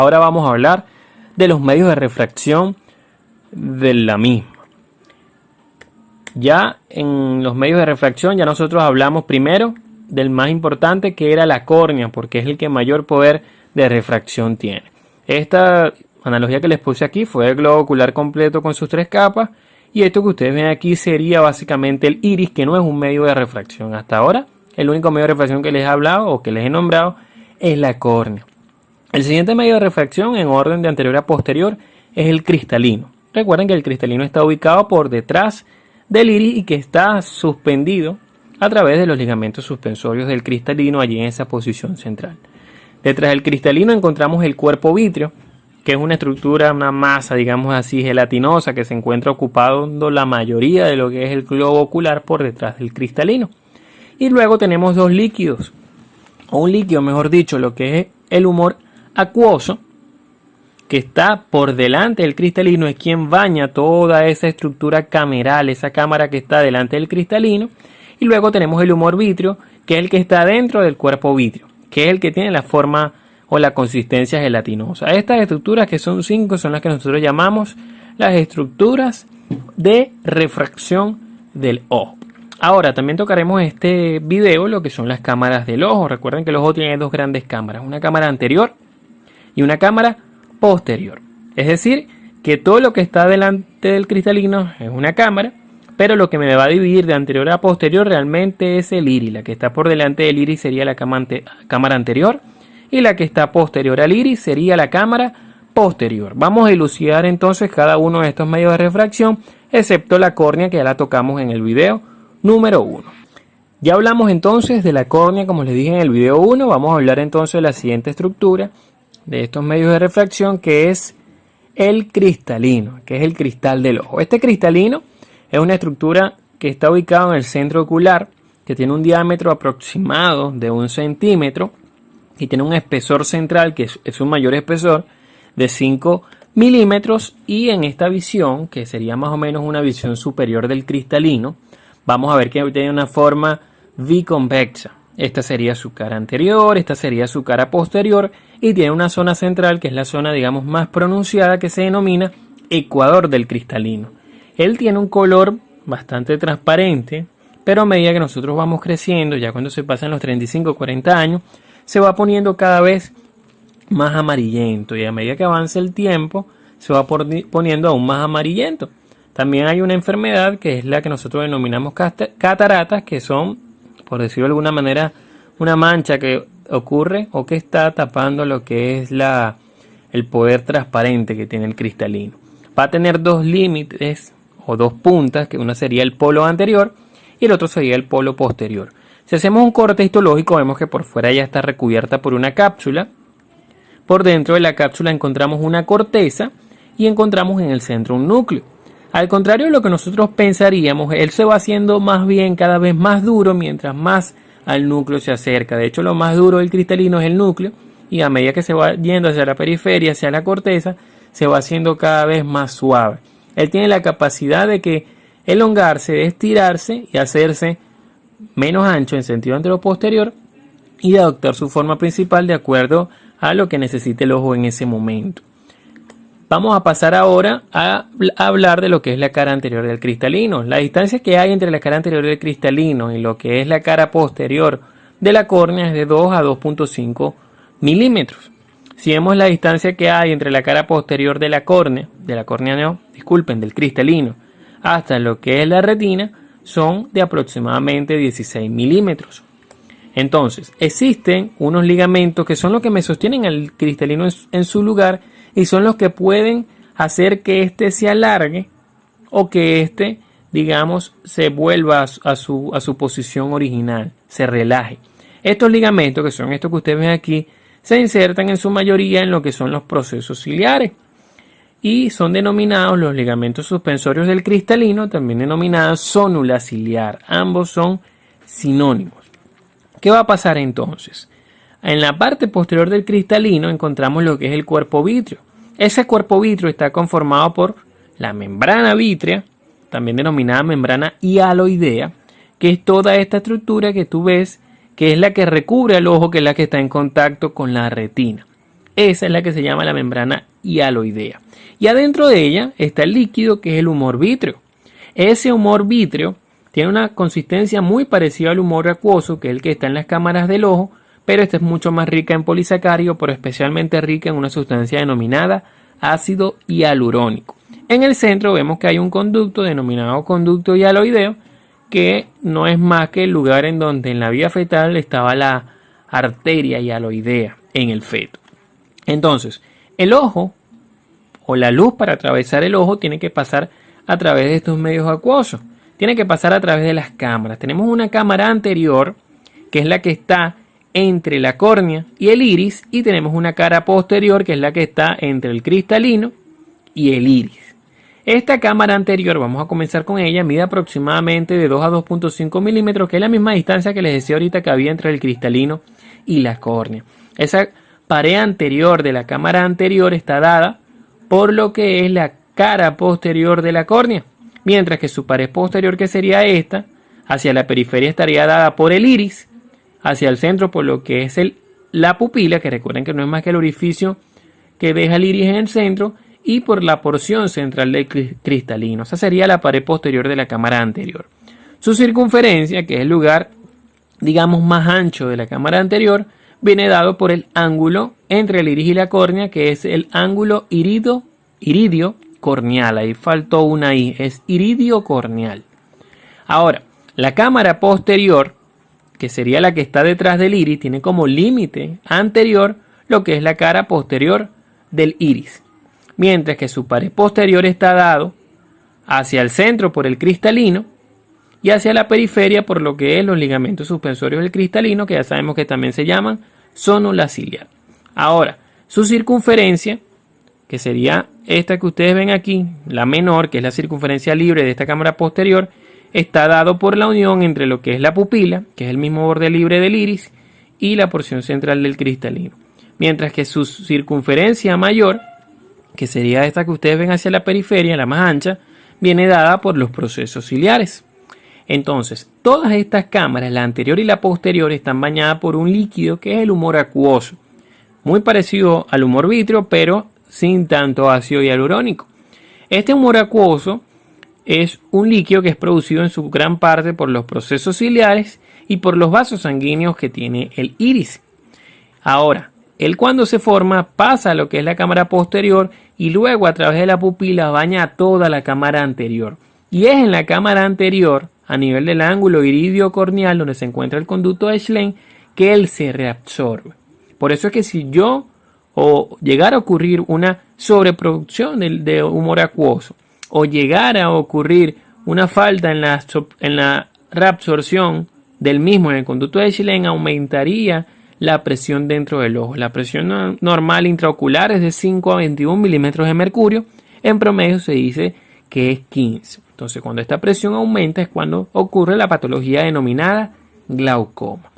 Ahora vamos a hablar de los medios de refracción de la misma. Ya en los medios de refracción ya nosotros hablamos primero del más importante, que era la córnea, porque es el que mayor poder de refracción tiene. Esta analogía que les puse aquí fue el globo ocular completo con sus 3 capas, y esto que ustedes ven aquí sería básicamente el iris, que no es un medio de refracción. Hasta ahora el único medio de refracción que les he hablado o que les he nombrado es la córnea. El siguiente medio de refracción en orden de anterior a posterior es el cristalino. Recuerden que el cristalino está ubicado por detrás del iris y que está suspendido a través de los ligamentos suspensorios del cristalino allí en esa posición central. Detrás del cristalino encontramos el cuerpo vítreo, que es una estructura, una masa, digamos así, gelatinosa que se encuentra ocupando la mayoría de lo que es el globo ocular por detrás del cristalino. Y luego tenemos dos líquidos, o un líquido mejor dicho, lo que es el humor acuoso, que está por delante del cristalino, es quien baña toda esa estructura cameral, esa cámara que está delante del cristalino. Y luego tenemos el humor vítreo, que es el que está dentro del cuerpo vítreo, que es el que tiene la forma o la consistencia gelatinosa. Estas estructuras, que son 5, son las que nosotros llamamos las estructuras de refracción del ojo. Ahora también tocaremos este video lo que son las cámaras del ojo. Recuerden que el ojo tiene 2 grandes cámaras, una cámara anterior y una cámara posterior. Es decir, que todo lo que está delante del cristalino es una cámara, pero lo que me va a dividir de anterior a posterior realmente es el iris. La que está por delante del iris sería la cámara anterior, y la que está posterior al iris sería la cámara posterior. Vamos a elucidar entonces cada uno de estos medios de refracción, excepto la córnea, que ya la tocamos en el video número 1. Ya hablamos entonces de la córnea, como les dije en el video 1. Vamos a hablar entonces de la siguiente estructura de estos medios de refracción, que es el cristalino, que es el cristal del ojo. Este cristalino es una estructura que está ubicada en el centro ocular, que tiene un diámetro aproximado de 1 centímetro y tiene un espesor central, que es un mayor espesor, de 5 milímetros. Y en esta visión, que sería más o menos una visión superior del cristalino, vamos a ver que tiene una forma biconvexa. Esta sería su cara anterior, esta sería su cara posterior, y tiene una zona central, que es la zona, digamos, más pronunciada, que se denomina ecuador del cristalino. Él tiene un color bastante transparente, pero a medida que nosotros vamos creciendo, ya cuando se pasan los 35 o 40 años, se va poniendo cada vez más amarillento, y a medida que avanza el tiempo se va poniendo aún más amarillento. También hay una enfermedad, que es la que nosotros denominamos cataratas, que son, por decirlo de alguna manera, una mancha que ocurre o que está tapando lo que es el poder transparente que tiene el cristalino. Va a tener 2 límites o 2 puntas, que una sería el polo anterior y el otro sería el polo posterior. Si hacemos un corte histológico, vemos que por fuera ya está recubierta por una cápsula. Por dentro de la cápsula encontramos una corteza y encontramos en el centro un núcleo. Al contrario de lo que nosotros pensaríamos, él se va haciendo más bien cada vez más duro mientras más al núcleo se acerca. De hecho, lo más duro del cristalino es el núcleo, y a medida que se va yendo hacia la periferia, hacia la corteza, se va haciendo cada vez más suave. Él tiene la capacidad de que elongarse, de estirarse y hacerse menos ancho en sentido anteroposterior, y de adoptar su forma principal de acuerdo a lo que necesite el ojo en ese momento. Vamos a pasar ahora a hablar de lo que es la cara anterior del cristalino. La distancia que hay entre la cara anterior del cristalino y lo que es la cara posterior de la córnea es de 2 a 2.5 milímetros. Si vemos la distancia que hay entre la cara posterior del cristalino hasta lo que es la retina, son de aproximadamente 16 milímetros. Entonces, existen unos ligamentos que son los que me sostienen al cristalino en su lugar, y son los que pueden hacer que éste se alargue o que éste, digamos, se vuelva a su posición original, se relaje. Estos ligamentos, que son estos que ustedes ven aquí, se insertan en su mayoría en lo que son los procesos ciliares y son denominados los ligamentos suspensorios del cristalino, también denominados zónula ciliar. Ambos son sinónimos. ¿Qué va a pasar entonces? En la parte posterior del cristalino encontramos lo que es el cuerpo vítreo. Ese cuerpo vítreo está conformado por la membrana vítrea, también denominada membrana hialoidea, que es toda esta estructura que tú ves, que es la que recubre al ojo, que es la que está en contacto con la retina. Esa es la que se llama la membrana hialoidea. Y adentro de ella está el líquido que es el humor vítreo. Ese humor vítreo tiene una consistencia muy parecida al humor acuoso, que es el que está en las cámaras del ojo, pero esta es mucho más rica en polisacárido, pero especialmente rica en una sustancia denominada ácido hialurónico. En el centro vemos que hay un conducto denominado conducto hialoideo, que no es más que el lugar en donde en la vía fetal estaba la arteria hialoidea en el feto. Entonces, el ojo o la luz para atravesar el ojo tiene que pasar a través de estos medios acuosos. Tiene que pasar a través de las cámaras. Tenemos una cámara anterior, que es la que está entre la córnea y el iris, y tenemos una cara posterior, que es la que está entre el cristalino y el iris. Esta cámara anterior, vamos a comenzar con ella, mide aproximadamente de 2 a 2.5 milímetros, que es la misma distancia que les decía ahorita que había entre el cristalino y la córnea. Esa pared anterior de la cámara anterior está dada por lo que es la cara posterior de la córnea, mientras que su pared posterior, que sería esta, hacia la periferia estaría dada por el iris, hacia el centro por lo que es la pupila, que recuerden que no es más que el orificio que deja el iris en el centro, y por la porción central del cristalino. Esa sería la pared posterior de la cámara anterior. Su circunferencia, que es el lugar, digamos, más ancho de la cámara anterior, viene dado por el ángulo entre el iris y la córnea, que es el ángulo iridio corneal. Ahí faltó una I, es iridio corneal. Ahora, la cámara posterior, que sería la que está detrás del iris, tiene como límite anterior lo que es la cara posterior del iris, mientras que su pared posterior está dado hacia el centro por el cristalino y hacia la periferia por lo que es los ligamentos suspensorios del cristalino, que ya sabemos que también se llaman zónula ciliar. Ahora, su circunferencia, que sería esta que ustedes ven aquí, la menor, que es la circunferencia libre de esta cámara posterior, está dado por la unión entre lo que es la pupila, que es el mismo borde libre del iris, y la porción central del cristalino. Mientras que su circunferencia mayor, que sería esta que ustedes ven hacia la periferia, la más ancha, viene dada por los procesos ciliares. Entonces, todas estas cámaras, la anterior y la posterior, están bañadas por un líquido que es el humor acuoso, muy parecido al humor vítreo, pero sin tanto ácido hialurónico. Este humor acuoso es un líquido que es producido en su gran parte por los procesos ciliares y por los vasos sanguíneos que tiene el iris. Ahora, él cuando se forma pasa a lo que es la cámara posterior y luego a través de la pupila baña a toda la cámara anterior. Y es en la cámara anterior, a nivel del ángulo iridio corneal, donde se encuentra el conducto de Schlenk, que él se reabsorbe. Por eso es que si yo o llegara a ocurrir una sobreproducción de humor acuoso, o llegara a ocurrir una falta en la reabsorción del mismo en el conducto de Schlenk, aumentaría la presión dentro del ojo. La presión normal intraocular es de 5 a 21 milímetros de mercurio. En promedio se dice que es 15. Entonces, cuando esta presión aumenta es cuando ocurre la patología denominada glaucoma.